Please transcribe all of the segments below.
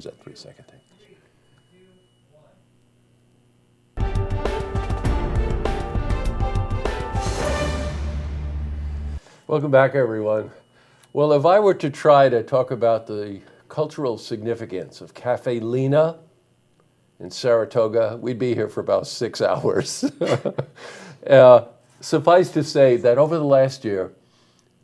That 3-second thing. Welcome back, everyone. Well, if I were to try to talk about the cultural significance of Cafe Lena in Saratoga, we'd be here for about 6 hours. Suffice to say that over the last year,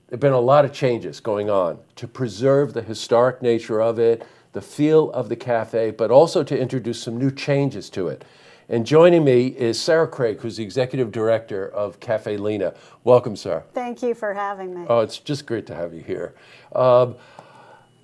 there have been a lot of changes going on to preserve the historic nature of it, the feel of the cafe, but also to introduce some new changes to it. And joining me is Sarah Craig, who's the executive director of Cafe Lena. Welcome, Sarah. Thank you for having me. Oh, it's just great to have you here. I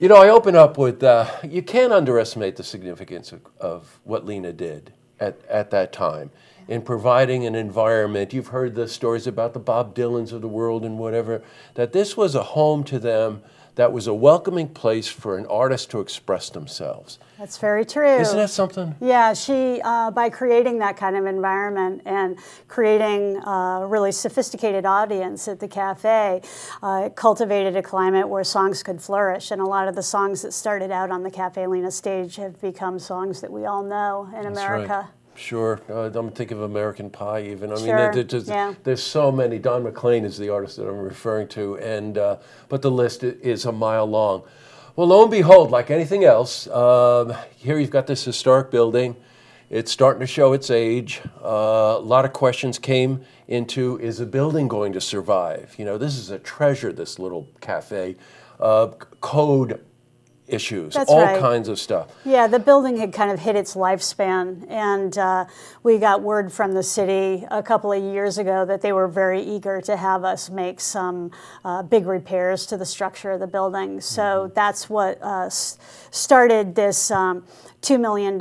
open up with, you can't underestimate the significance of what Lena did at that time in providing an environment. You've heard the stories about the Bob Dylans of the world and whatever, that this was a home to them that was a welcoming place for an artist to express themselves. That's very true. Isn't that something? Yeah, she, by creating that kind of environment and creating a really sophisticated audience at the cafe, cultivated a climate where songs could flourish. And a lot of the songs that started out on the Cafe Lena stage have become songs that we all know in America. Right. Sure. I'm thinking of American Pie even. Sure. There's so many. Don McLean is the artist that I'm referring to, and but the list is a mile long. Well, lo and behold, like anything else, here you've got this historic building. It's starting to show its age. A lot of questions came into, is the building going to survive? You know, this is a treasure, this little cafe. Code issues, That's all right. kinds of stuff. Yeah, the building had kind of hit its lifespan, and we got word from the city a couple of years ago that they were very eager to have us make some big repairs to the structure of the building. So that's what started this $2 million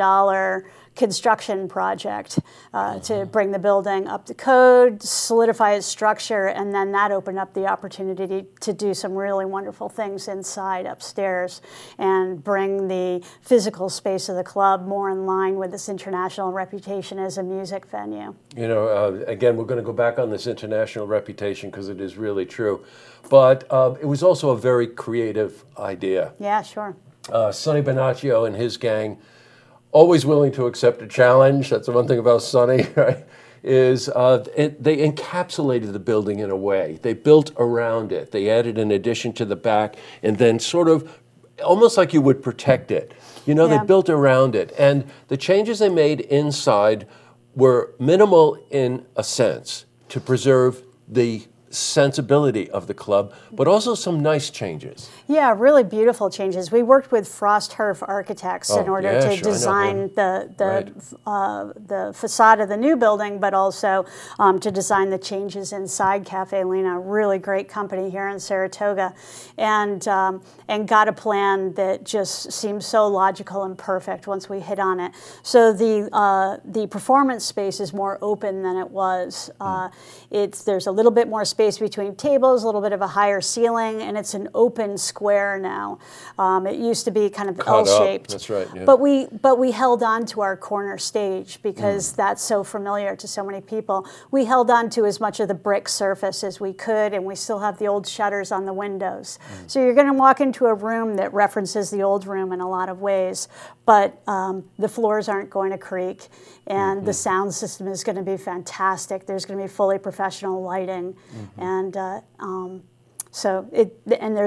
construction project to bring the building up to code, solidify its structure, and then that opened up the opportunity to do some really wonderful things inside, upstairs, and bring the physical space of the club more in line with this international reputation as a music venue. You know, again, we're going to go back on this international reputation because it is really true. But it was also a very creative idea. Yeah, sure. Sonny Bonaccio and his gang, always willing to accept a challenge. That's the one thing about Sonny, right? Is they encapsulated the building in a way. They built around it. They added an addition to the back and then sort of almost like you would protect it. You know, Yeah. they built around it. And the changes they made inside were minimal in a sense to preserve the sensibility of the club, but also some nice changes. Yeah, really beautiful changes. We worked with Frost Herf Architects in order to design the facade of the new building, but also to design the changes inside Cafe Lena. Really great company here in Saratoga, and got a plan that just seemed so logical and perfect once we hit on it. So the performance space is more open than it was. There's a little bit more space between tables, a little bit of a higher ceiling, and it's an open square now. It used to be kind of L-shaped. That's right. Yeah. But we held on to our corner stage because that's so familiar to so many people. We held on to as much of the brick surface as we could, and we still have the old shutters on the windows. So you're going to walk into a room that references the old room in a lot of ways, but the floors aren't going to creak, and the sound system is going to be fantastic. There's going to be fully professional lighting, and there's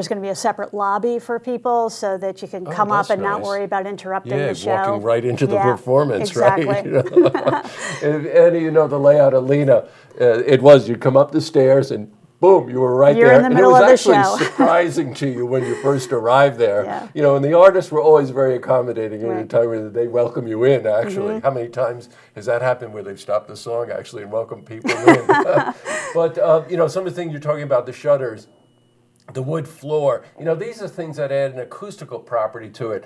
going to be a separate lobby for people so that you can come up and not worry about interrupting the show. Yeah, walking right into the performance, exactly. right? and you know, the layout of Lena, it was, you come up the stairs and boom, you were right there. You're in the middle of the show. And it was actually surprising to you when you first arrived there. Yeah. You know, and the artists were always very accommodating at a time where they welcome you in, actually. How many times has that happened where they've stopped the song, actually, and welcomed people in? But, you know, some of the things you're talking about, the shutters, the wood floor, you know, these are things that add an acoustical property to it.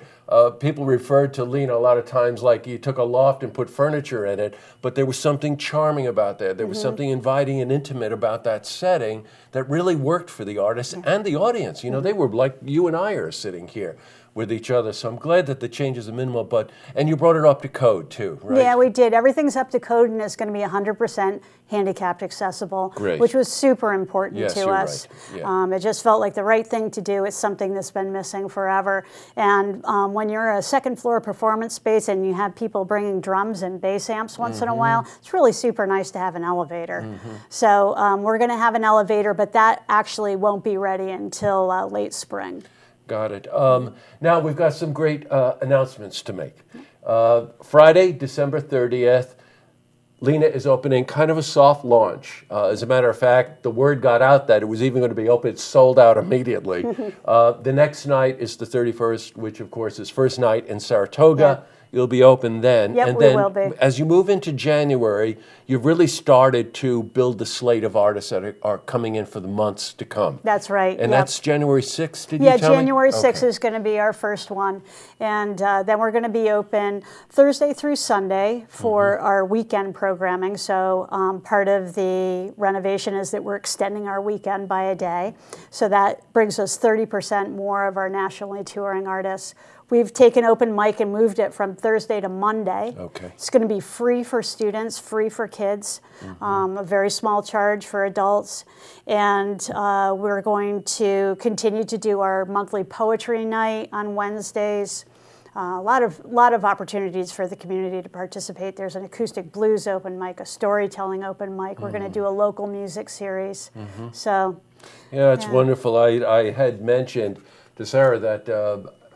People referred to Lena a lot of times like you took a loft and put furniture in it, but there was something charming about that. There was something inviting and intimate about that setting that really worked for the artist and the audience. You know, they were like you and I are sitting here. with each other. So I'm glad that the changes are minimal, and you brought it up to code too, right? Yeah, we did. Everything's up to code and it's going to be 100% handicapped accessible, Great. which was super important Yes, to you're us. right. Yeah. It just felt like the right thing to do. It's something that's been missing forever. And when you're a second floor performance space and you have people bringing drums and bass amps once in a while, it's really super nice to have an elevator. So we're going to have an elevator, but that actually won't be ready until late spring. Got it. Now we've got some great announcements to make. Friday, December 30th, Lena is opening kind of a soft launch. As a matter of fact, the word got out that it was even going to be open. It sold out immediately. The next night is the 31st, which of course is first night in Saratoga. Yeah. You'll be open then. Yep, and we then will be. As you move into January, you've really started to build the slate of artists that are coming in for the months to come. That's right. And that's January 6th, did you tell me? Yeah, January 6th is going to be our first one. And then we're going to be open Thursday through Sunday for our weekend programming. So part of the renovation is that we're extending our weekend by a day. So that brings us 30% more of our nationally touring artists. We've taken open mic and moved it from Thursday to Monday. Okay. It's going to be free for students, free for kids, a very small charge for adults. And we're going to continue to do our monthly poetry night on Wednesdays. A lot of opportunities for the community to participate. There's an acoustic blues open mic, a storytelling open mic. We're going to do a local music series. So, yeah, it's wonderful. I had mentioned to Sarah that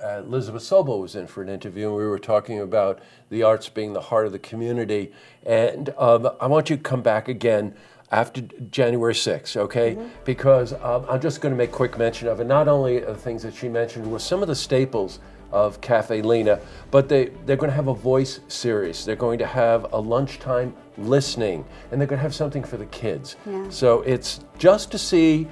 Elizabeth Sobel was in for an interview, and we were talking about the arts being the heart of the community. And I want you to come back again after January 6th, okay? Because I'm just going to make quick mention of it. Not only the things that she mentioned were some of the staples of Cafe Lena, but they're going to have a voice series. They're going to have a lunchtime listening, and they're going to have something for the kids. Yeah. So it's just to see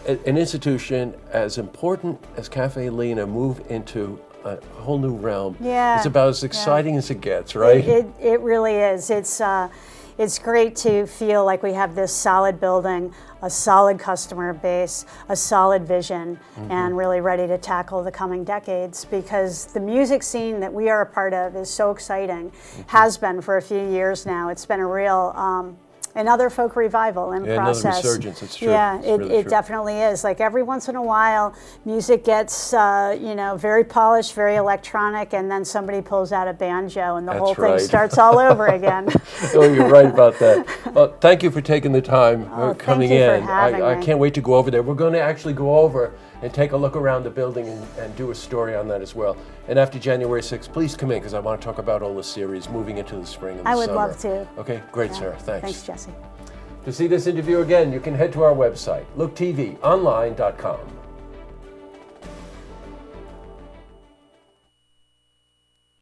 an institution as important as Cafe Lena move into a whole new realm. Yeah. It's about as exciting as it gets, right? It really is. It's great to feel like we have this solid building, a solid customer base, a solid vision, and really ready to tackle the coming decades, because the music scene that we are a part of is so exciting, has been for a few years now. It's been a real another folk revival in process. Another resurgence, it's true. Yeah, it's really it true. Definitely is. Like every once in a while, music gets, very polished, very electronic, and then somebody pulls out a banjo and the whole thing starts all over again. Oh, you're right about that. Well, thank you for taking the time coming thank you in. for having I me. can't wait to go over there. We're going to actually go over and take a look around the building and do a story on that as well. And after January 6th, please come in, because I want to talk about all the series moving into the spring and the summer. I would love to. Okay, great, Sarah. Thanks. Thanks, Jesse. To see this interview again, you can head to our website, looktvonline.com.